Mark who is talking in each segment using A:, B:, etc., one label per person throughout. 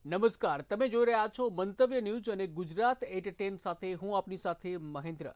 A: નમસ્કાર, તમે જોઈ રહ્યા છો મંતવ્ય ન્યૂઝ અને ગુજરાત એટ 10 સાથે હું આપની સાથે મહેન્દ્ર।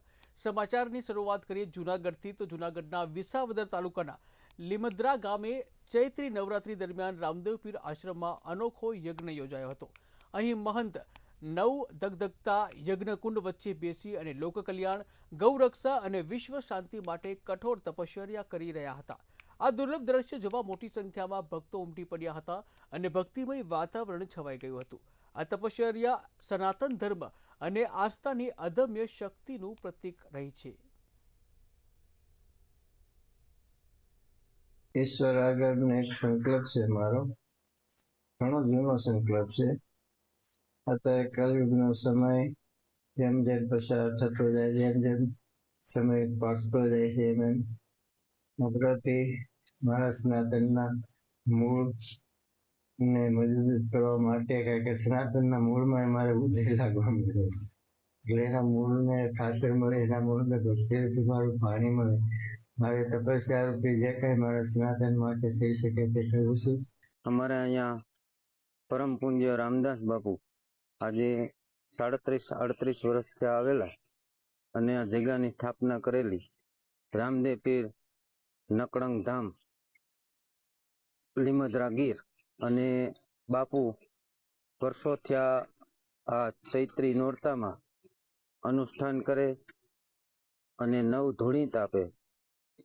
A: સમાચારની શરૂઆત કરીએ જૂનાગઢથી। તો જૂનાગઢના વિસાવદર તાલુકાના લીમદ્રા ગામે ચૈત્રી નવરાત્રી દરમિયાન રામદેવ પીર આશ્રમમાં અનોખો યજ્ઞ યોજાયો હતો। અહીં મહંત નવ ધગધગતા યજ્ઞકુંડ વચ્ચે બેસી અને લોકકલ્યાણ, ગૌરક્ષા અને વિશ્વ શાંતિ માટે કઠોર તપશ્ચર્યા કરી રહ્યા હતા। આ દુર્લભ દ્રશ્ય જોવા મોટી સંખ્યામાં ભક્તો ઉમટી પડ્યા હતા અને ભક્તિમય વાતાવરણ છવાઈ ગયું હતું। આ તપશ્ચર્યા સનાતન ધર્મ અને આસ્થાની અદમ્ય શક્તિનું પ્રતીક રહી છે।
B: ઈશ્વર આગળનો એક સંકલ્પ છે મારો, ઘણો જૂનો સંકલ્પ છે। અત્યારે કલયુગનો સમય જેમ જેમ પસાર થતો જાય, જેમ જેમ સમય પાકતો જાય છે, એમ પ્રતિ મારા સનાતનના મૂળને મજબૂત કરવા માટે, કારણ કે સનાતનના મૂળમાં મારે ઉદય લાગવા મળે છે, એટલે એના મૂળને ખાતર મળે, એના મૂળને ભક્તિથી મારું પાણી મળે। મારે તપસ્યા રૂપી જે કંઈ મારા સનાતન માટે થઈ શકે તે કરું છું। અમારે અહીંયા પરમ પૂજ્ય રામદાસ બાપુ આજે 37-38 વર્ષથી આવેલા અને આ જગ્યાની સ્થાપના કરેલી રામદેવ પીર નકળંગ ધામ લીમદ્રા ગીર, અને બાપુ વર્ષોથી આ ચૈત્રી નોરતામાં અનુષ્ઠાન કરે અને નવ ધૂણી તાપે,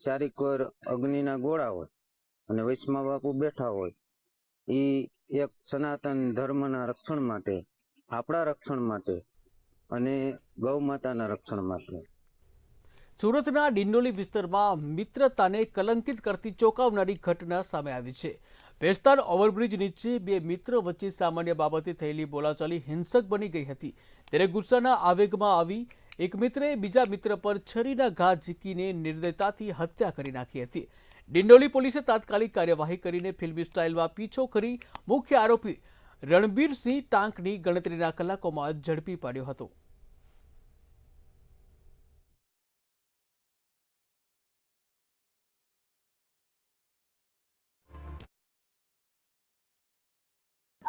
B: ચારેક વાર અગ્નિના ગોળા હોય અને વૈષ્ણવ બાપુ બેઠા હોય। એ એક સનાતન ધર્મના રક્ષણ માટે, આપણા રક્ષણ માટે અને ગૌ માતાના રક્ષણ માટે।
A: સુરતના ડિંડોલી વિસ્તારમાં મિત્રતાને કલંકિત કરતી ચોંકાવનારી ઘટના સામે આવી છે। ભેસ્તાન ઓવરબ્રિજ નીચે બે મિત્ર વચ્ચે સામાન્ય બાબતે થયેલી બોલાચાલી હિંસક બની ગઈ હતી। ત્યારે ગુસ્સાના આવેગમાં આવી એક મિત્રે બીજા મિત્ર પર છરીના ઘા ઝીકીને નિર્દયતાથી હત્યા કરી નાખી હતી। ડિંડોલી પોલીસે તાત્કાલિક કાર્યવાહી કરીને ફિલ્મી સ્ટાઇલમાં પીછો કરી મુખ્ય આરોપી રણબીરસિંહ ટાંકની ગણતરીના કલાકોમાં ઝડપી પાડ્યો હતો।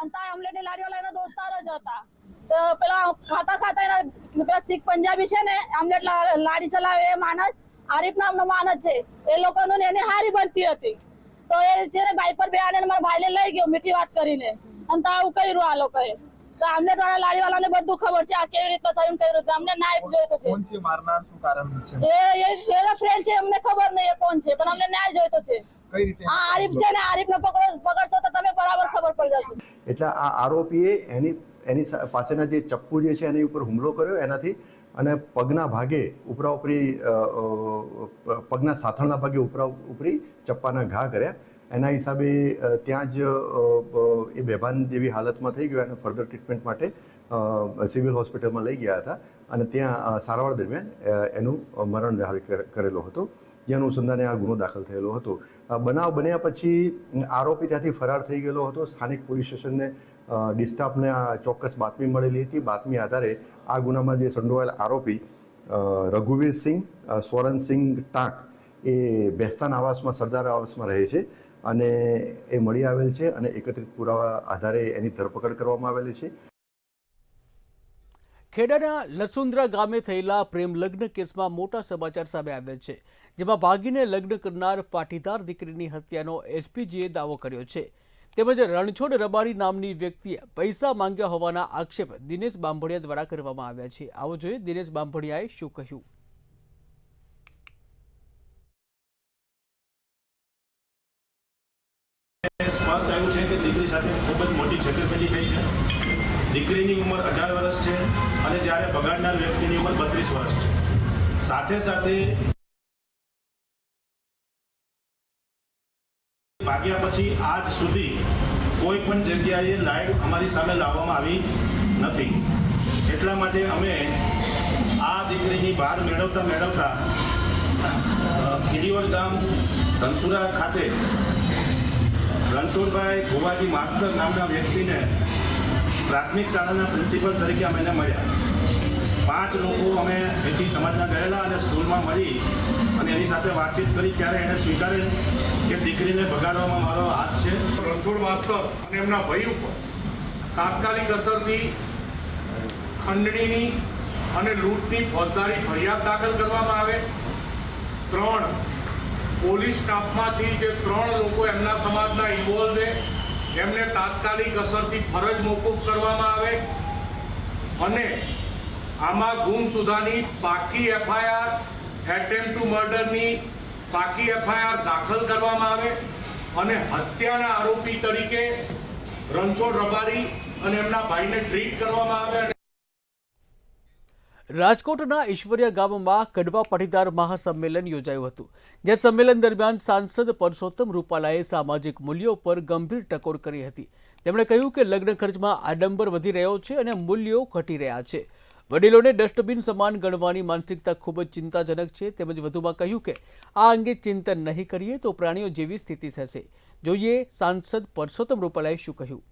C: આમલેટ ની લારી વાળા એના દોસ્તાર જ હતા। તો પેલા ખાતા ખાતા એના પેલા શીખ પંજાબી છે ને, આમલેટ લારી ચલાવે એ માણસ આરીફ નામનો માણસ છે, એ લોકોનું એની હારી બનતી હતી। તો એ છે ને બાઈક પર બેહાડીને મારા ભાઈને લઈ ગયો મીઠી વાત કરીને, અને તો આવું કર્યું આ લોકોએ। તો આમલેટ વાળા લારી વાળાને બધું ખબર છે આ કેવી રીતે થયું, કેવી રીતે અમને ન્યાય જોઈતો છે।
D: કોણ છે મારનાર, શું કારણ છે?
C: એના ફ્રેન્ડ છે, અમને ખબર નહીં એ કોણ છે, પણ અમને ન્યાય જોઈતો છે।
D: કઈ રીતે?
C: આ આરીફ છે ને, આરીફને પકડશો તો તમે બરાબર ખબર પડી જશે।
E: એટલે આ આરોપીએ એની પાસેના જે ચપ્પુ જે છે એની ઉપર હુમલો કર્યો એનાથી, અને પગના ભાગે ઉપરી પગના સાથળના ભાગે ઉપરી ચપ્પાના ઘા કર્યા। એના હિસાબે ત્યાં જ એ બેભાન જેવી હાલતમાં થઈ ગયો અને ફર્ધર ટ્રીટમેન્ટ માટે સિવિલ હોસ્પિટલમાં લઈ ગયા હતા, અને ત્યાં સારવાર દરમિયાન એનું મરણ જાહેર કરેલો હતો, જે અનુસંધાને આ ગુનો દાખલ થયેલો હતો। બનાવ બન્યા પછી આરોપી ત્યાંથી ફરાર થઈ ગયેલો હતો। સ્થાનિક પોલીસ સ્ટેશનને ડિસ્ટાફને આ ચોક્કસ બાતમી મળેલી હતી। બાતમી આધારે આ ગુનામાં જે સંડોવાયેલ આરોપી રઘુવીરસિંહ સોરનસિંહ ટાંક એ ભેસ્તાન આવાસમાં, સરદાર આવાસમાં રહે છે, અને એ મળી આવેલ છે, અને એકત્રિત પુરાવા આધારે એની ધરપકડ કરવામાં આવેલી છે।
A: ખેડાના લસુંદ્રા ગામે થયેલા પ્રેમ લગ્ન કેસમાં મોટા સમાચાર સામે આવ્યા છે, જેમાં ભાગીને લગ્ન કરનાર પાટીદાર દીકરીની હત્યાનો એસપીજીએ દાવો કર્યો છે। તેમજ રણછોડ રબારી નામની વ્યક્તિએ પૈસા માંગ્યા હોવાના આક્ષેપ દિનેશ બાંભણિયા દ્વારા કરવામાં આવ્યા છે। આવો જોઈએ દિનેશ બાંભણિયાએ શું કહ્યું।
F: સ્પષ્ટ આવ્યું છે કે દીકરી સાથે ખૂબ જ મોટી છેતરપિંડી થઈ છે। દીકરીની ઉંમર 18 વર્ષ છે અને જ્યારે બગાડનાર વ્યક્તિની ઉંમર 32 વર્ષ છે। સાથે સાથે ભાગ્યા પછી આજ સુધી કોઈ પણ જગ્યાએ લાઈવ અમારી સામે લાવવામાં આવી નથી। એટલા માટે અમે આ દીકરીની બહાર મેળવતા ખીરીવડ ગામ ધનસુરા ખાતે રણછોડભાઈ ગોવાજી માસ્તર નામના વ્યક્તિને પ્રાથમિક શાળાના પ્રિન્સિપલ તરીકે અમે એને મળ્યા। 5 લોકો અમે એથી સમાજના ગયેલા અને સ્કૂલમાં મળી અને એની સાથે વાતચીત કરી, ત્યારે એણે સ્વીકારેલ કે દીકરીને બગાડવામાં મારો હાથ છે।
D: રણછોડ માસ્તર અને એમના ભાઈ ઉપર તાત્કાલિક અસરથી ખંડણીની અને લૂંટની ફોજદારી ફરિયાદ દાખલ કરવામાં આવે. 3, પોલીસ સ્ટાફમાંથી જે 3 લોકો એમના સમાજના ઇન્વોલ્વ છે એમને તાત્કાલિક અસરથી ફરજ મોકૂફ કરવામાં આવે અને આમાં ગુમસુદાની પાકી એફઆઈઆર, એટેમ્પ્ટ ટુ મર્ડરની પાકી એફઆઈઆર દાખલ કરવામાં આવે અને હત્યાના આરોપી તરીકે રણછોડ રબારી અને એમના ભાઈને ટ્રીટ કરવામાં આવે.
A: રાજકોટના ઈશ્વરિયા ગામમાં કડવા પાટીદાર મહાસંમેલન યોજાયું હતું, જ્યાં સંમેલન દરમિયાન સાંસદ પરસોત્તમ રૂપાલાએ સામાજિક મૂલ્યો પર ગંભીર ટકોર કરી હતી. તેમણે કહ્યું કે લગ્ન ખર્ચમાં આડંબર વધી રહ્યો છે અને મૂલ્યો ઘટી રહ્યા છે. વડીલોને ડસ્ટબિન સમાન ગણવાની માનસિકતા ખૂબ જ ચિંતાજનક છે. તેમજ વધુમાં કહ્યું કે આ અંગે ચિંતન નહીં કરીએ તો પ્રાણીઓ જેવી સ્થિતિ થશે. જોઈએ સાંસદ પરસોત્તમ રૂપાલાએ શું કહ્યું.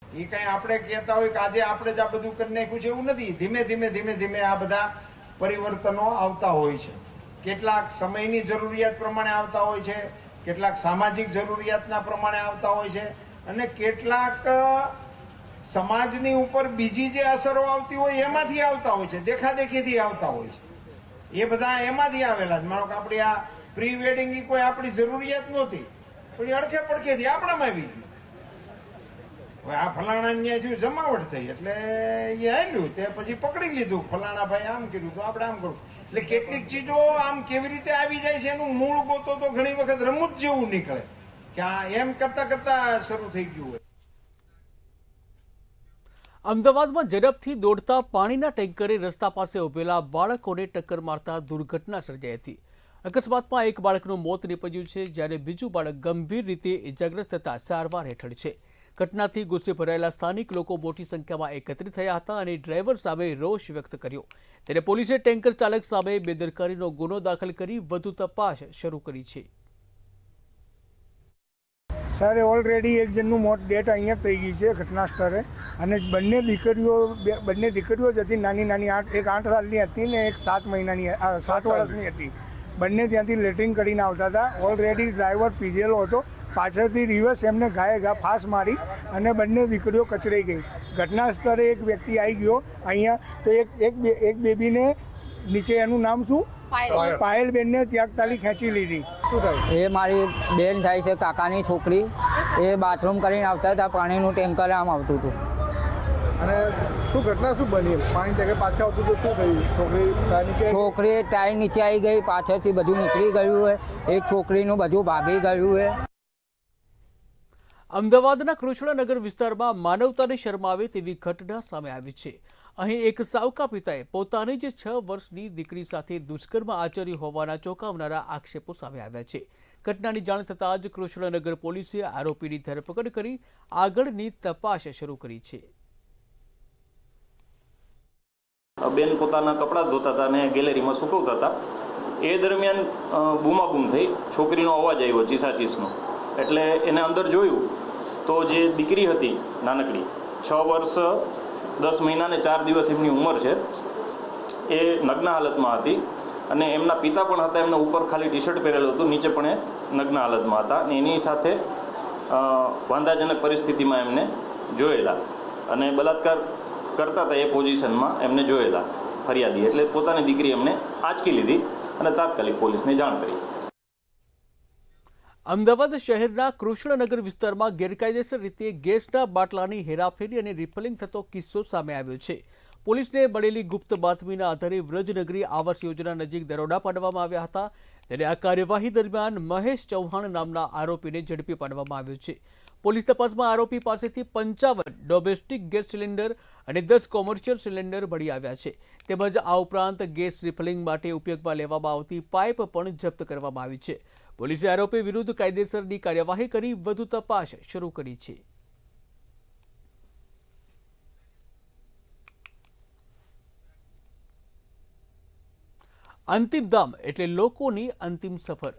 G: એ કઈ આપણે કહેતા હોય કે આજે આપણે જ આ બધું કરી નાખ્યું છે એવું નથી. ધીમે ધીમે આ બધા પરિવર્તનો આવતા હોય છે. કેટલાક સમયની જરૂરિયાત પ્રમાણે આવતા હોય છે, કેટલાક સામાજિક જરૂરિયાતના પ્રમાણે આવતા હોય છે અને કેટલાક સમાજની ઉપર બીજી જે અસરો આવતી હોય એમાંથી આવતા હોય છે, દેખાદેખીથી આવતા હોય છે. એ બધા એમાંથી આવેલા છે. માનો કે આપણી આ પ્રી વેડિંગ કોઈ આપણી જરૂરિયાત નહોતી, પણ અડખે પડખેથી આપણામાં આવી ગયું. હવે આ ફલાણાની થયું, જમાવટ થઈ એટલે એ હાલ્યું, તે પછી પકડી લીધું, ફલાણા ભાઈ આમ કર્યું તો આપણે આમ કરવું. એટલે કેટલીક ચીજો આમ કેવી રીતે આવી જાય છે એનું મૂળ ગોતો તો ઘણી વખત રમૂજ જેવું નીકળે કે આ એમ કરતા શરૂ થઈ ગયું હોય.
A: અમદાવાદમાં ઝડપથી દોડતા પાણીના ટેન્કરે રસ્તા પાસે ઉભેલા બાળકોને ટક્કર મારતા દુર્ઘટના સર્જાઈ હતી. અકસ્માતમાં એક બાળકનું મોત નીપજ્યું છે, જ્યારે બીજું બાળક ગંભીર રીતે ઇજાગ્રસ્ત થતા સારવાર હેઠળ છે. ઘટનાથી ગુસ્સે ભરાયેલા સ્થાનિક લોકો મોટી સંખ્યામાં એકત્રિત થયા હતા અને ડ્રાઈવર સામે રોષ વ્યક્ત કર્યો. ત્યારે પોલીસે ટેન્કર ચાલક સામે બેદરકારીનો ગુનો દાખલ કરી વધુ તપાસ શરૂ કરી છે.
H: સર, ઓલરેડી એક જણનું મોત ડેથ અહીંયા થઈ ગઈ છે ઘટના સ્થળે અને બંને દીકરીઓ જ હતી. નાની એક 8 સાલની હતી ને એક 7 વર્ષની હતી. બંને ત્યાંથી લેટરિંગ કરીને આવતા હતા. ઓલરેડી ડ્રાઈવર પીધેલો હતો. પાછળથી રિવર્સ એમને ઘા ફાસ મારી અને બંને દીકરીઓ કચરાઈ ગઈ. ઘટના સ્થળે એક વ્યક્તિ આવી ગયો અહીંયા, તો એક બેબીને નીચે, એનું નામ શું, પાયલબેનને ત્યાં તાલી ખેંચી લીધી. શું થયું?
I: એ મારી બેન થાય છે, કાકાની છોકરી. એ બાથરૂમ કરીને આવતા હતા, પાણીનું ટેન્કર આમ આવતું હતું.
H: અને શું ઘટના શું બની? પાણી ટેન્કર પાછળ આવતું તો શું થયું? છોકરી
I: ટાયર નીચે આવી ગઈ, પાછળથી બધું નીકળી ગયું હોય. એક છોકરીનું બધું ભાગી ગયું હોય.
A: અમદાવાદના કૃષ્ણનગર વિસ્તારમાં માનવતાને શરમાવે તેવી ઘટના સામે આવી છે. અહીં એક સાવકા પિતાએ પોતાની જ 6 વર્ષની દીકરી સાથે દુષ્કર્મ આચર્યું હોવાના ચોંકાવનારા આક્ષેપો સામે આવ્યા છે. ઘટનાની જાણ થતાં જ કૃષ્ણનગર પોલીસે આરોપીની ધરપકડ કરી આગળની તપાસ શરૂ કરી છે.
J: બેન પોતાના કપડાં ધોતા હતા અને ગેલેરીમાં સૂકવતા હતા. એ દરમિયાન બૂમાબૂમ થઈ, છોકરીનો અવાજ આવ્યો ચીસાચીસનો. એટલે એને અંદર જોયું તો જે દીકરી હતી નાનકડી, 6 વર્ષ 10 મહિના ને 4 દિવસ એમની ઉંમર છે, એ નગ્ન હાલતમાં હતી અને એમના પિતા પણ હતા. એમને ઉપર ખાલી ટી શર્ટ પહેરેલું હતું, નીચે પણ એ નગ્ન હાલતમાં હતા અને એની સાથે વાંધાજનક પરિસ્થિતિમાં એમને જોયેલા અને બલાત્કાર કરતા હતા એ પોઝિશનમાં એમને જોયેલા ફરિયાદી. એટલે પોતાની દીકરી એમને આંચકી લીધી અને તાત્કાલિક પોલીસને જાણ કરી.
A: અમદાવાદ શહેરના કૃષ્ણનગર વિસ્તારમાં ગેરકાયદેસર રીતે ગેસના બાટલાની હેરાફેરી અને રિફિલિંગ થતો કિસ્સો સામે આવ્યો છે. પોલીસને મળેલી ગુપ્ત બાતમીના આધારે વ્રજનગરી આવાસ યોજના નજીક દરોડા પાડવામાં આવ્યા હતા. ત્યારે આ કાર્યવાહી દરમિયાન મહેશ ચૌહાણ નામના આરોપીને ઝડપી પાડવામાં આવ્યો છે. પોલીસ તપાસમાં આરોપી પાસેથી 55 ડોમેસ્ટિક ગેસ સિલિન્ડર અને 10 કોમર્શિયલ સિલિન્ડર મળી આવ્યા છે. તેમજ આ ઉપરાંત ગેસ રિફિલિંગ માટે ઉપયોગમાં લેવામાં આવતી પાઇપ પણ જપ્ત કરવામાં આવી છે. પોલીસે આરોપી વિરુદ્ધ કાયદેસરની કાર્યવાહી કરી વધુ તપાસ શરૂ કરી છે. અંતિમ ધામ એટલે લોકોની અંતિમ સફર.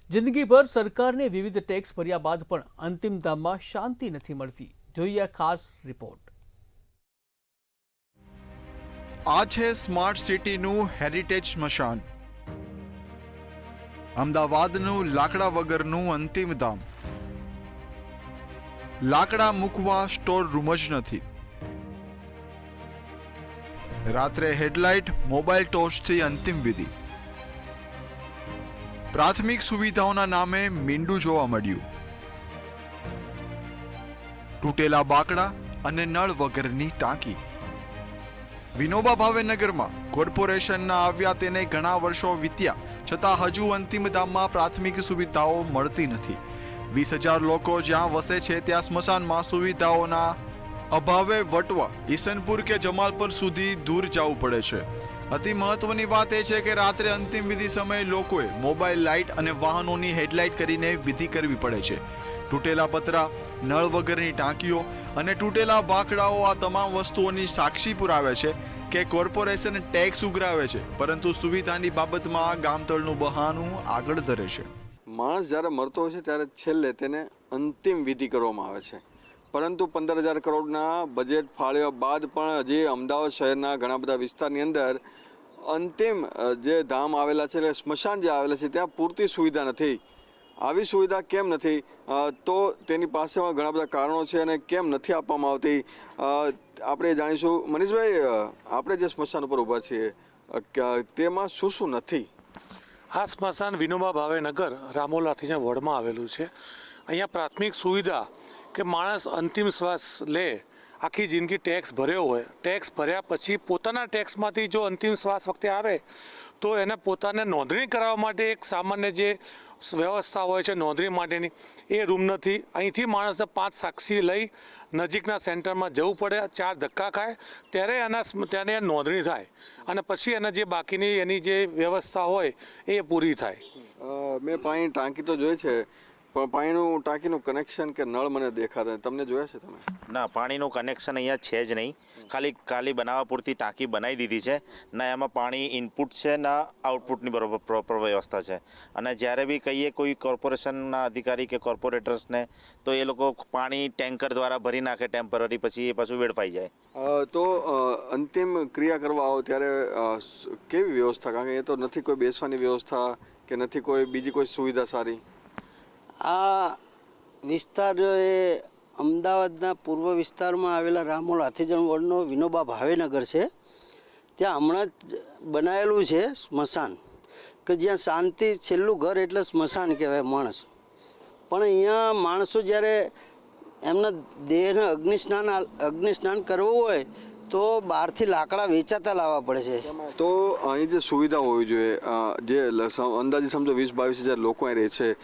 A: જિંદગીભર સરકારને વિવિધ ટેક્સ ભર્યા બાદ પણ અંતિમ ધામમાં શાંતિ નથી મળતી. જોઈએ ખાસ રિપોર્ટ.
K: આ છે સ્માર્ટ સિટીનું હેરિટેજ સ્મશાન, અમદાવાદનું લાકડા વગરનું અંતિમ ધામ. લાકડા મૂકવા સ્ટોર રૂમ જ નથી. રાત્રે હેડલાઇટ, મોબાઈલ ટોર્ચથી અંતિમ વિધિ. પ્રાથમિક સુવિધાઓના નામે મીંડું જોવા મળ્યું. તૂટેલા બાકડા અને નળ વગરની ટાંકી. વિનોબા ભાવે નગરમાં કોર્પોરેશનના આવ્યા તેને ઘણા વર્ષો વીત્યા છતાં હજુ અંતિમ ધામમાં પ્રાથમિક સુવિધાઓ મળતી નથી. 20,000 લોકો જ્યાં વસે છે ત્યાં સ્મશાનમાં સુવિધાઓના અભાવે વટવા ઈસનપુર કે જમાલપુર સુધી દૂર જવું પડે છે. અતિ મહત્વની વાત એ છે કે રાત્રે અંતિમ વિધિ સમયે લોકોએ મોબાઈલ લાઇટ અને વાહનોની હેડલાઇટ કરીને વિધિ કરવી પડે છે. તૂટેલા પતરા, નળ વગરની ટાંકીઓ અને તૂટેલા બાકડાઓ આ તમામ વસ્તુઓની સાક્ષી પુરાવે છે કે કોર્પોરેશન ટેક્સ ઉઘરાવે છે પરંતુ સુવિધાની બાબતમાં ગામતળનું બહાનું આગળ ધરે છે.
L: માણસ જ્યારે મરતો હોય છે ત્યારે છેલ્લે તેને અંતિમ વિધિ કરવામાં આવે છે, પરંતુ 15,000 કરોડના બજેટ ફાળવ્યા બાદ પણ હજી અમદાવાદ શહેરના ઘણા બધા વિસ્તારની અંદર અંતિમ જે ધામ આવેલા છે એટલે સ્મશાન જે આવેલા છે ત્યાં પૂરતી સુવિધા નથી. આવી સુવિધા કેમ નથી તો તેની પાસે ઘણા બધા કારણો છે અને કેમ નથી આપવામાં આવતી આપણે જાણીશું. મનીષભાઈ, આપણે જે સ્મશાન ઉપર ઊભા છીએ તેમાં શું શું નથી?
M: આ સ્મશાન વિનોબા ભાવે નગર રામોલાથી જે વડમાં આવેલું છે. અહીંયા પ્રાથમિક સુવિધા કે માણસ અંતિમ શ્વાસ લે, આખી જિંદગી ટેક્સ ભર્યો હોય, ટેક્સ ભર્યા પછી પોતાના ટેક્સમાંથી જો અંતિમ શ્વાસ વખતે આવે તો એને પોતાને નોંધણી કરાવવા માટે એક સામાન્ય જે વ્યવસ્થા હોય છે નોંધણી માટેની, એ રૂમ નથી. અહીંથી માણસને 5 સાક્ષી લઈ નજીકના સેન્ટરમાં જવું પડે, 4 ધક્કા ખાય ત્યારે નોંધણી થાય અને પછી એને જે બાકીની એની જે વ્યવસ્થા હોય એ પૂરી થાય.
L: મેં પાણી ટાંકી તો જોઈ છે પણ પાણીનું ટાંકીનું કનેક્શન કે નળ મને દેખાતા તમને જોયા છે તમે?
N: ના, પાણીનું કનેક્શન અહીંયા છે જ નહીં. ખાલી બનાવવા પૂરતી ટાંકી બનાવી દીધી છે. ના એમાં પાણી ઇનપુટ છે ના આઉટપુટની બરોબર પ્રોપર વ્યવસ્થા છે. અને જ્યારે બી કહીએ કોઈ કોર્પોરેશનના અધિકારી કે કોર્પોરેટર્સને તો એ લોકો પાણી ટેન્કર દ્વારા ભરી નાખે ટેમ્પરરી, પછી એ પાછું વેડફાઈ જાય.
L: તો અંતિમ ક્રિયા કરવા આવો ત્યારે કેવી વ્યવસ્થા? કારણ કે એ તો નથી કોઈ બેસવાની વ્યવસ્થા કે નથી કોઈ બીજી કોઈ સુવિધા સારી.
O: આ વિસ્તાર એ અમદાવાદના પૂર્વ વિસ્તારમાં આવેલા રામોલ હાથીજણ વોર્ડનો વિનોબા ભાવેનગર છે. ત્યાં હમણાં જ બનાવેલું છે સ્મશાન કે જ્યાં શાંતિ, છેલ્લું ઘર એટલે સ્મશાન કહેવાય માણસ. પણ અહીંયા માણસો જ્યારે એમના દેહને અગ્નિસ્નાન કરવું હોય તો બહારથી લાકડા વેચાતા લાવવા પડે છે.
L: તો અહીં જે સુવિધા હોવી જોઈએ, જે અંદાજે સમજો 20-22 હજાર લોકો અહીં રહે છે,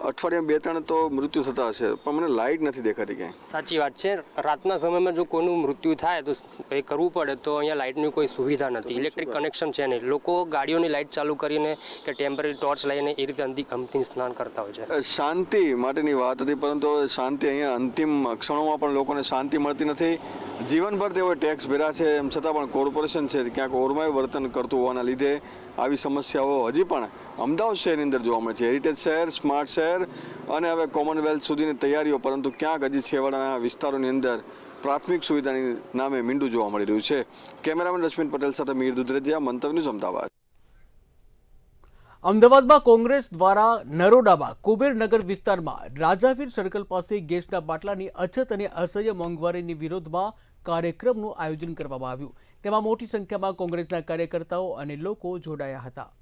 L: અઠવાડિયામાં 2-3 તો મૃત્યુ થતા હશે, પણ મને લાઇટ નથી દેખાતી ક્યાંય.
P: સાચી વાત છે. રાતના સમયમાં જો કોઈનું મૃત્યુ થાય તો એ કરવું પડે તો અહીંયા લાઇટની કોઈ સુવિધા નથી, ઇલેક્ટ્રિક કનેક્શન છે નહીં. લોકો ગાડીઓની લાઇટ ચાલુ કરીને કે ટેમ્પરરી ટોર્ચ લઈને એ રીતે અંતિમ સ્નાન કરતા હોય છે.
L: શાંતિ માટેની વાત હતી, પરંતુ શાંતિ અહીંયા અંતિમ ક્ષણોમાં પણ લોકોને શાંતિ મળતી નથી. જીવનભર તેઓ ટેક્સ ભર્યા છે, એમ છતાં પણ કોર્પોરેશન છે ક્યાંક ઓરમાયું વર્તન કરતું હોવાના લીધે આવી સમસ્યાઓ હજી પણ અમદાવાદ શહેરની અંદર જોવા મળે છે. હેરિટેજ શહેર, સ્માર્ટ શહેર અને હવે કોમનવેલ્થ સુધીની તૈયારીઓ, પરંતુ ક્યાંક હજી છેવાડાના વિસ્તારોની અંદર પ્રાથમિક સુવિધાની નામે મીંડું જોવા મળી રહ્યું છે. કેમેરામેન રશ્મિન પટેલ સાથે મીર દુધરેજિયા, મંતવ્ય ન્યૂઝ, અમદાવાદ.
A: અમદાવાદમાં કોંગ્રેસ દ્વારા નરોડામાં કુબેરનગર વિસ્તારમાં રાજાવીર સર્કલ પાસે ગેસના બાટલાની અછત અને અસહ્ય મોંઘવારીની વિરોધમાં કાર્યક્રમનું આયોજન કરવામાં આવ્યું. તેમાં મોટી સંખ્યામાં કોંગ્રેસના કાર્યકર્તાઓ અને લોકો જોડાયા હતા.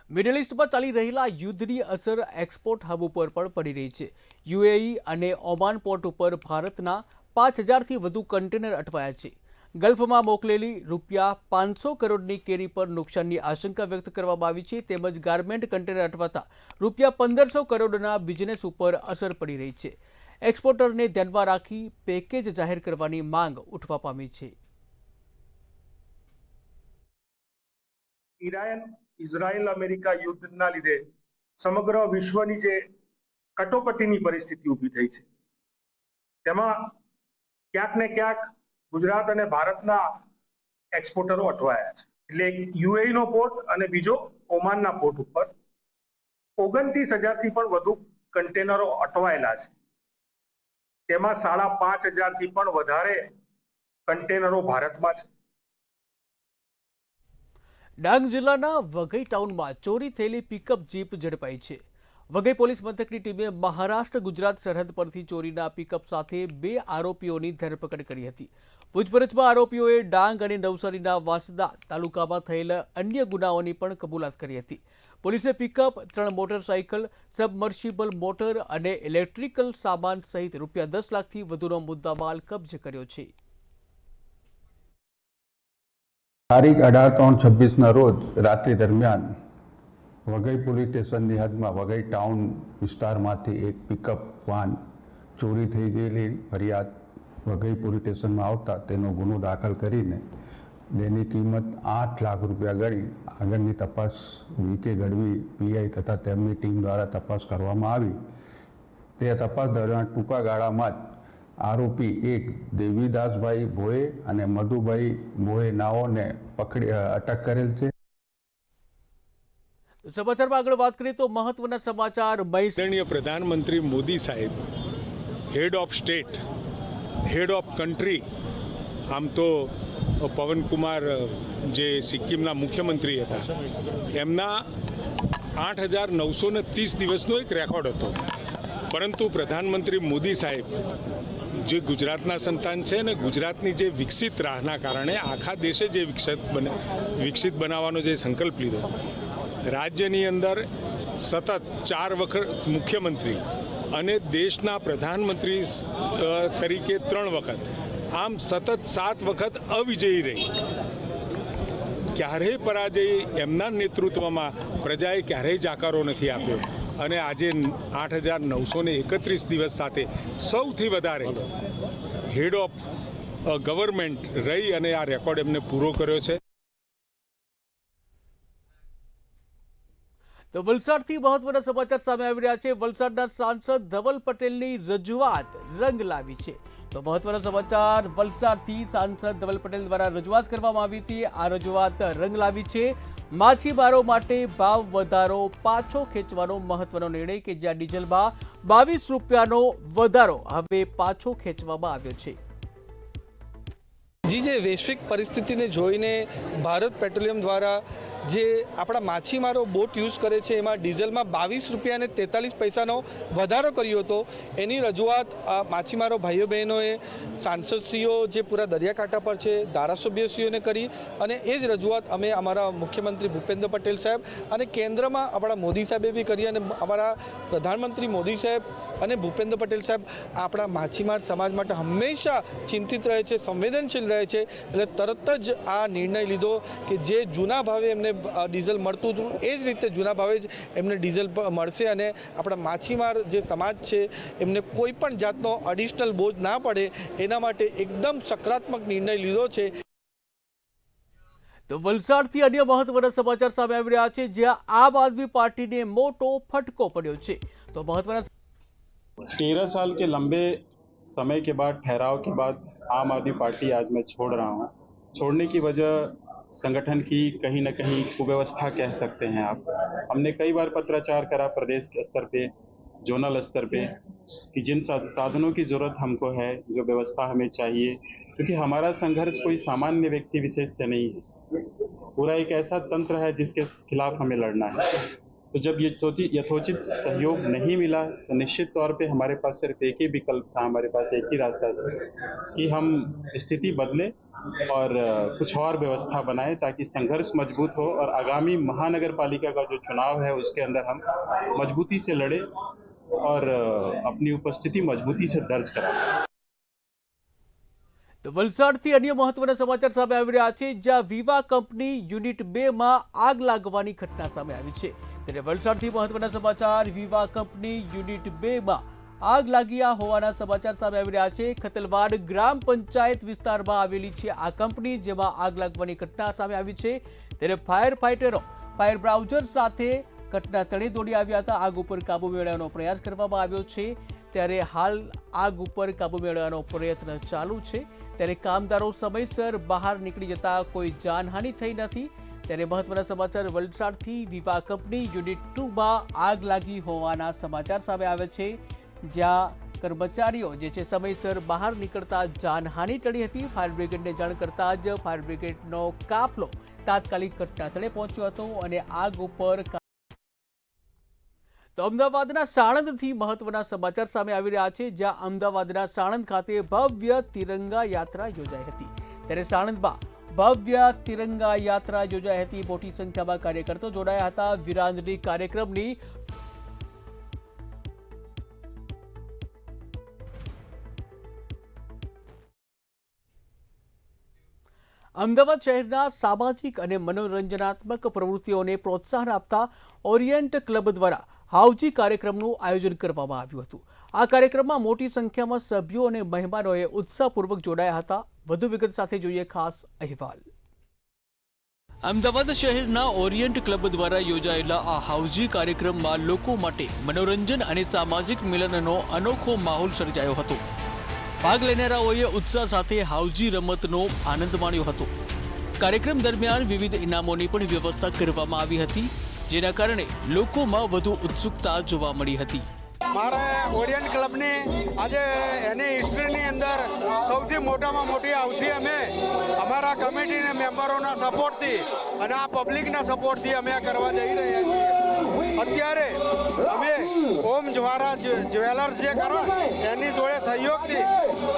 A: મિડલ ઇસ્ટમાં ચાલી રહેલા યુદ્ધની અસર એક્સપોર્ટ હબ ઉપર પણ પડી રહી છે. યુએઈ અને ઓમાન પોર્ટ ઉપર ભારતના 5,000થી વધુ કન્ટેનર અટવાયા છે. ગલ્ફમાં મોકલેલી ₹500 કરોડની કેરી પર નુકસાનની આશંકા વ્યક્ત કરવામાં આવી છે. તેમજ ગાર્મેન્ટ કન્ટેનર અટવાતા ₹1,500 કરોડના બિઝનેસ ઉપર અસર પડી રહી છે. એક્સપોર્ટરને ધ્યાનમાં રાખી પેકેજ જાહેર કરવાની માંગ ઉઠવા પામી છે.
Q: ઇઝરાયલ અમેરિકા યુદ્ધના લીધે સમગ્ર વિશ્વની જે કટોકટીની પરિસ્થિતિ ઊભી થઈ છે, તેમાં ક્યાંક ને ક્યાંક ગુજરાત અને ભારતના એક્સપોર્ટરો અટવાયા છે. એટલે યુએઈનો પોર્ટ અને બીજો ઓમાનના પોર્ટ ઉપર 29,000થી પણ વધુ કન્ટેનરો અટવાયેલા છે. તેમાં 5,500થી પણ વધારે કન્ટેનરો ભારતમાં છે.
A: ડાંગ જિલ્લાના વઘઈ ટાઉનમાં ચોરી થયેલી પિકઅપ જીપ ઝડપાઈ છે. વઘઈ પોલીસ મથકની ટીમે મહારાષ્ટ્ર ગુજરાત સરહદ પરથી ચોરીના પિકઅપ સાથે 2 આરોપીઓની ધરપકડ કરી હતી. પૂછપરછમાં આરોપીઓએ ડાંગ અને નવસારીના વાંસદા તાલુકામાં થયેલ અન્ય ગુનાઓની પણ કબૂલાત કરી હતી. પોલીસે પિકઅપ, 3 મોટરસાયકલ, સબમર્સિબલ મોટર અને ઇલેક્ટ્રિકલ સામાન સહિત રૂપિયા 10 લાખથી વધુનો મુદ્દામાલ કબજે કર્યો છે.
R: તારીખ 18/3/26ના રોજ રાત્રિ દરમિયાન વઘઈ પોલીસ સ્ટેશનની હદમાં વઘઈ ટાઉન વિસ્તારમાંથી એક પિકઅપ વાન ચોરી થઈ ગયેલી ફરિયાદ વઘઈ પોલીસ સ્ટેશનમાં આવતા તેનો ગુનો દાખલ કરીને તેની કિંમત 8 લાખ રૂપિયા ગણી આગળની તપાસ વીકે ગઢવી પીઆઈ તથા તેમની ટીમ દ્વારા તપાસ કરવામાં આવી. તે તપાસ દરમિયાન ટૂંકા ગાળામાં જ આરોપી એક દેવીદાસભાઈ ભોએ અને મધુભાઈ ભોએ નાઓને અટક કરેલ છે.
A: સમાચારમાં આગળ વાત કરીએ તો મહત્વના સમાચાર.
S: આદરણીય પ્રધાનમંત્રી મોદી સાહેબ head of state, head of country, આમ તો પવનકુમાર જે સિક્કિમના મુખ્યમંત્રી હતા એમના 8,930 દિવસનો એક રેકોર્ડ હતો. પરંતુ પ્રધાનમંત્રી મોદી સાહેબ જે ગુજરાતના સંતાન છે ને ગુજરાતની જે વિકસિત રાહના કારણે આખા દેશે જે વિકસિત બનાવવાનો જે સંકલ્પ લીધો, રાજ્યની અંદર સતત 4 વખત મુખ્યમંત્રી અને દેશના પ્રધાનમંત્રી તરીકે 3 વખત, આમ સતત 7 વખત અવિજયી રહી. ક્યારેય પરાજય એમના નેતૃત્વમાં પ્રજાએ ક્યારેય જાકારો નથી આપ્યો અને આજે 8,931 દિવસ સાથે સૌથી વધારે હેડ ઓફ ગવર્મેન્ટ રહી અને આ રેકોર્ડ એમને પૂરો કર્યો છે.
A: તો વલસાડથી મહત્વના સમાચાર સામે આવી રહ્યા છે. વલસાડના સાંસદ ધવલ પટેલની રજૂઆત રંગ લાવી છે. તો મહત્વના સમાચાર વલસાડથી સાંસદ ધવલ પટેલ દ્વારા રજૂઆત કરવામાં આવી હતી. આ રજૂઆત રંગ લાવી છે. માછીમારો માટે ભાવ વધારો પાછો ખેંચવાનો મહત્વનો નિર્ણય કે જ્યાં ડીઝલમાં 22 રૂપિયાનો વધારો હવે પાછો ખેંચવામાં આવ્યો છે.
T: જે વૈશ્વિક પરિસ્થિતિને જોઈને ભારત પેટ્રોલિયમ દ્વારા જે આપણા માછીમારો બોટ યુઝ કરે છે એમાં ડીઝલમાં 22 રૂપિયા અને 43 પૈસાનો વધારો કર્યો હતો. એની રજૂઆત માછીમારો ભાઈઓ બહેનોએ સાંસદશ્રીઓ જે પૂરા દરિયાકાંઠા પર છે ધારાસભ્યશ્રીઓને કરી અને એ જ રજૂઆત અમે અમારા મુખ્યમંત્રી ભૂપેન્દ્ર પટેલ સાહેબ અને કેન્દ્રમાં આપણા મોદી સાહેબે બી કરી અને અમારા પ્રધાનમંત્રી મોદી સાહેબ અને ભૂપેન્દ્ર પટેલ સાહેબ આપણા માછીમાર સમાજ માટે હંમેશા ચિંતિત રહે છે, સંવેદનશીલ રહે છે. એટલે તરત જ આ નિર્ણય લીધો કે જે જૂના ભાવે એમને ડીઝલ મળતું હતું એ જ રીતે જૂના ભાવે જ એમને ડીઝલ મળશે અને આપણા માછીમાર જે સમાજ છે એમને કોઈ પણ જાતનો એડિશનલ બોજ ના પડે એના માટે એકદમ સકારાત્મક નિર્ણય લીધો છે.
A: તો વલસાડથી અન્ય મહત્વના સમાચાર સામે આવી રહ્યા છે જ્યાં આમ આદમી પાર્ટીને મોટો ફટકો પડ્યો છે. તો મહત્વના
U: 13 साल के लंबे समय के बाद, ठहराव के बाद आम आदमी पार्टी आज मैं छोड़ रहा हूँ. छोड़ने की वजह संगठन की कहीं न कहीं कुव्यवस्था कह सकते हैं आप. हमने कई बार पत्राचार करा प्रदेश के स्तर पे, जोनल स्तर पे, कि जिन साधनों की ज़रूरत हमको है, जो व्यवस्था हमें चाहिए, क्योंकि हमारा संघर्ष कोई सामान्य व्यक्ति विशेष से नहीं है. पूरा एक ऐसा तंत्र है जिसके खिलाफ हमें लड़ना है. तो जब ये यथोचित सहयोग नहीं मिला तो निश्चित तौर पे हमारे पास सिर्फ एक ही विकल्प था, हमारे पास एक ही रास्ता था कि हम स्थिति बदले और कुछ और व्यवस्था बनाए ताकि संघर्ष मजबूत हो और आगामी महानगर पालिका का जो चुनाव है उसके अंदर हम मजबूती से लड़े और अपनी उपस्थिति मजबूती से दर्ज कराएं.
A: તો વલસાડથી અન્ય મહત્વના સમાચાર સામે આવી રહ્યા છે જ્યાં વિવા કંપની યુનિટ 2 માં આગ લાગવાની ઘટના સામે આવી છે. ત્યારે વલસાડથી મહત્વના સમાચાર વિવા કંપની યુનિટ 2 માં આગ લાગ્યા હોવાના સમાચાર સામે આવી રહ્યા છે. ખતલવાડ ગ્રામ પંચાયત વિસ્તારમાં આવેલી છે આ કંપની જેમાં આગ લાગવાની ઘટના સામે આવી છે. ત્યારે ફાયર ફાઇટરો ફાયર બ્રાઉઝર સાથે ઘટના સ્થળે દોડી આવ્યા હતા. આગ ઉપર કાબુ મેળવવાનો પ્રયાસ કરવામાં આવ્યો છે. ત્યારે હાલ આગ ઉપર કાબુ મેળવવાનો પ્રયત્ન ચાલુ છે. ત્યારે કામદારો સમયસર બહાર નીકળી જતા કોઈ જાનહાનિ થઈ નથી. ત્યારે મહત્વના સમાચાર વલસાડથી વિવા કંપની યુનિટ 2 માં આગ લાગી હોવાના સમાચાર સામે આવે છે જ્યાં કર્મચારીઓ જે છે સમયસર બહાર નીકળતા જાનહાનિ ટળી હતી. ફાયર બ્રિગેડને જાણ કરતા જ ફાયર બ્રિગેડનો કાફલો તાત્કાલિક ઘટના સ્થળે પહોંચ્યો હતો અને આગ ઉપર. તો અમદાવાદના સાણંદથી મહત્વના સમાચાર સામે આવી રહ્યા છે, જ્યાં અમદાવાદના સાણંદ ખાતે ભવ્ય તિરંગા યાત્રા યોજાઈ હતી. ત્યારે સાણંદમાં ભવ્ય તિરંગા યાત્રા યોજાઈ હતી. મોટી સંખ્યામાં કાર્યકર્તાઓ જોડાયા હતા. વીરાંજલી કાર્યક્રમની અમદાવાદ શહેરના સામાજિક અને મનોરંજનાત્મક પ્રવૃત્તિઓને પ્રોત્સાહન આપતા ઓરિયન્ટ ક્લબ દ્વારા હાઉજી કાર્યક્રમનું આયોજન કરવામાં આવ્યું હતું. આ કાર્યક્રમમાં મોટી સંખ્યામાં સભ્યો અને મહેમાનોએ ઉત્સાહપૂર્વક જોડાયા હતા. વધુ વિગત સાથે જોઈએ ખાસ અહેવાલ. અમદાવાદ શહેરના ઓરિયન્ટ ક્લબ દ્વારા યોજાયેલા આ હાઉજી કાર્યક્રમમાં લોકો માટે મનોરંજન અને સામાજિક મિલનનો અનોખો માહોલ સર્જાયો હતો. ભાગ લેનારાઓએ ઉત્સાહ સાથે હાઉજી રમતનો આનંદ માણ્યો હતો. કાર્યક્રમ દરમિયાન વિવિધ ઇનામોની પણ વ્યવસ્થા કરવામાં આવી હતી, જેના કારણે લોકોમાં વધુ ઉત્સુકતા જોવા મળી હતી.
H: મારા ઓરિયન્ટ ક્લબની આજે એની હિસ્ટ્રીની અંદર સૌથી મોટામાં મોટી હાઉસી અમે અમારા કમિટીના મેમ્બરોના સપોર્ટથી અને આ પબ્લિકના સપોર્ટથી અમે કરવા જઈ રહ્યા છીએ. અત્યારે અમે ઓમ જ્વારા જ્વેલર્સ જે કરો એની જોડે સહયોગથી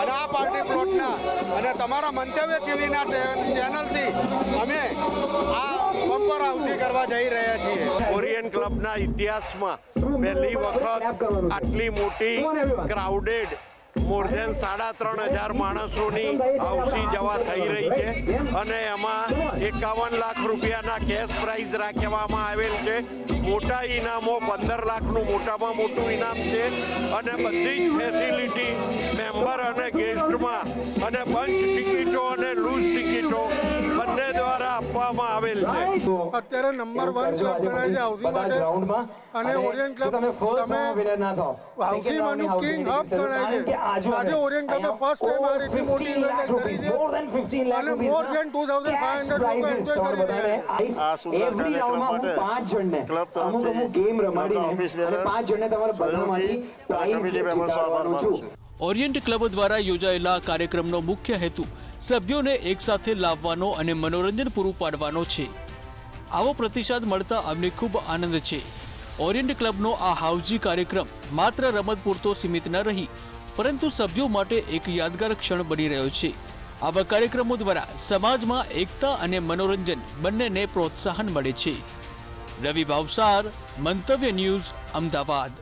H: અને આ પાર્ટી પ્લોટના અને તમારા મંતવ્ય ટીવીના ચેનલથી અમે આ બમ્પર હાઉસી કરવા જઈ રહ્યા છીએ.
B: ઓરિયન્ટ ક્લબના ઇતિહાસમાં પહેલી વખત આટલી મોટી ક્રાઉડેડ મોર ધેન 3,500 માણસોની હાઉસી જવા થઈ રહી છે અને એમાં 51 લાખ રૂપિયાના કેશ પ્રાઇઝ રાખવામાં આવેલ છે. મોટા ઇનામો 15 લાખનું મોટામાં મોટું ઇનામ છે અને બધી જ ફેસિલિટી મેમ્બર અને ગેસ્ટમાં અને બંચ ટિકિટો અને લૂઝ ટિકિટો બંને દ્વારા આપવામાં આવેલ છે.
H: અત્યારે નંબર 1 ક્લબ ગણાય છે હાઉસી માટે અને ઓરિયન્ટ ક્લબ તમે હાઉસીમાંનું કિંગ હબ ગણાય છે. આજે ઓરિયન્ટ ક્લબે ફર્સ્ટ ટાઈમ આ રીતની મોટી ઇવેન્ટ કરી છે અને મોર ધેન 2,500 લોકો એન્જોય કરી રહ્યા છે.
V: આ સુંદર કાર્યક્રમ માટે ક્લબ તરફથી ક્લબના ઓફિસ બેરર્સ, સહયોગી અને કમિટી મેમ્બર્સનો આભાર માનું છું.
A: ઓરિયન્ટ ક્લબ દ્વારા યોજાયેલા કાર્યક્રમનો મુખ્ય હેતુ સભ્યોને એકસાથે લાવવાનો અને મનોરંજન પૂરું પાડવાનો છે. આવો પ્રતિસાદ મળતા અમને ખૂબ આનંદ છે. ઓરિયન્ટ ક્લબનો આ હાઉજી કાર્યક્રમ માત્ર રમત પૂરતો સીમિત ન રહી, પરંતુ સભ્યો માટે એક યાદગાર ક્ષણ બની રહ્યો છે. આવા કાર્યક્રમો દ્વારા સમાજમાં એકતા અને મનોરંજન બંનેને પ્રોત્સાહન મળે છે. રવિ ભાવસાર, મંતવ્ય ન્યૂઝ, અમદાવાદ.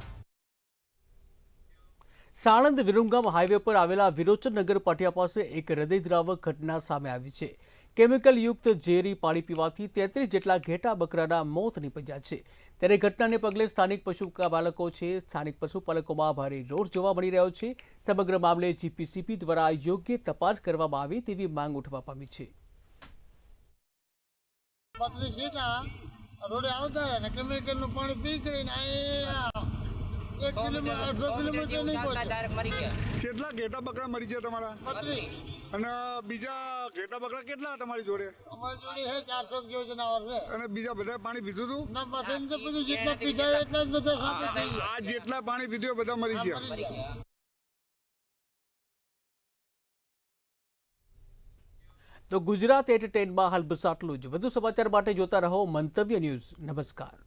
A: સાણંદ વિરમગામ હાઈવે પર આવેલા વિરોચનનગર પાટિયા પાસે એક હૃદયદ્રાવક ઘટના સામે આવી છે. કેમિકલયુક્ત ઝેરી પાણી પીવાથી 33 જેટલા ઘેટા બકરાના મોત નીપજ્યા છે. ત્યારે ઘટનાને પગલે સ્થાનિક પશુપાલકોમાં ભારે રોષ જોવા મળી રહ્યો છે. સમગ્ર મામલે જીપીસીબી દ્વારા યોગ્ય તપાસ કરવામાં આવે તેવી માંગ ઉઠવા પામી છે.
H: રોડે આવતા અને કેમિકલનું પાણી પી કરીને 1 કિલોમીટર 1.5 કિલોમીટર નહીં પહોંચ્યા. કેટલા ઘેટા બકરા મરી ગયા તમારા? 35. અને બીજા ઘેટા બકરા કેટલા તમારી જોડે? અમારી જોડે છે 400 જેવો જનાવર છે. અને બીજા બધા પાણી પીધું હતું? ના, બધું જેટલા પીધા એટલા જ બધા આ જેટલા પાણી પીધું બધા મરી ગયા.
A: તો ગુજરાત એટ 10માં હાલ બસ આટલું જ. વધુ સમાચાર માટે જોતા રહો મંતવ્ય ન્યૂઝ. નમસ્કાર.